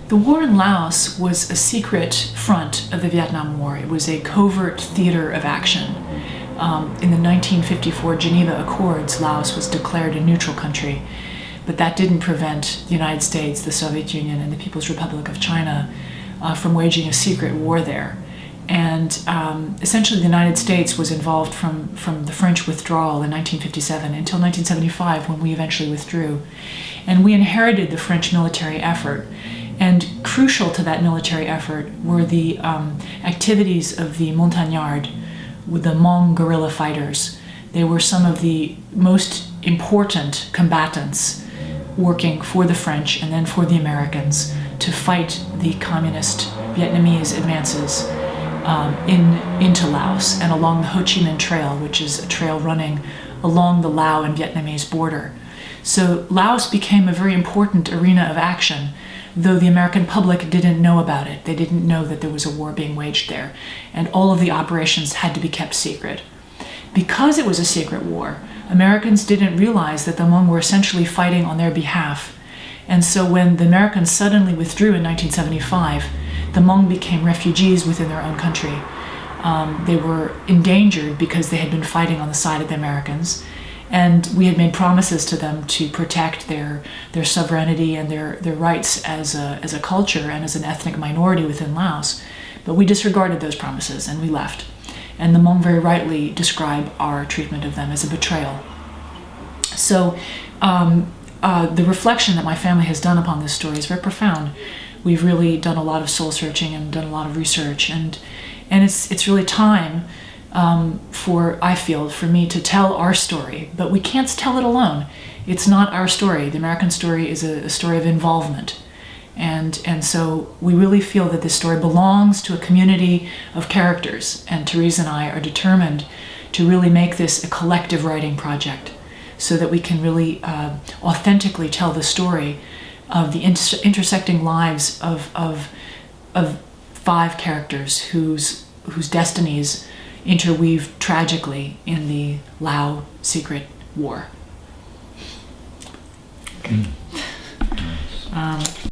The war in Laos was a secret front of the Vietnam War. It was a covert theater of action. In the 1954 Geneva Accords, Laos was declared a neutral country, but that didn't prevent the United States, the Soviet Union, and the People's Republic of China from waging a secret war there. And essentially the United States was involved from the French withdrawal in 1957 until 1975, when we eventually withdrew. And we inherited the French military effort. And crucial to that military effort were the activities of the Montagnards, with the Hmong guerrilla fighters. They were some of the most important combatants working for the French and then for the Americans to fight the communist Vietnamese advances into Laos and along the Ho Chi Minh Trail, which is a trail running along the Lao and Vietnamese border. So Laos became a very important arena of action, though the American public didn't know about it. They didn't know that there was a war being waged there, and all of the operations had to be kept secret. Because it was a secret war, Americans didn't realize that the Hmong were essentially fighting on their behalf. And so when the Americans suddenly withdrew in 1975, the Hmong became refugees within their own country. They were endangered because they had been fighting on the side of the Americans. And we had made promises to them to protect their sovereignty and their rights as a culture and as an ethnic minority within Laos. But we disregarded those promises and we left. And the Hmong very rightly describe our treatment of them as a betrayal. So the reflection that my family has done upon this story is very profound. We've really done a lot of soul searching and done a lot of research, and it's really time I feel, for me to tell our story. But we can't tell it alone. It's not our story. The American story is a story of involvement. And so we really feel that this story belongs to a community of characters, and Teresa and I are determined to really make this a collective writing project so that we can really authentically tell the story of the intersecting lives of 5 characters whose destinies interweave tragically in the Lao secret war.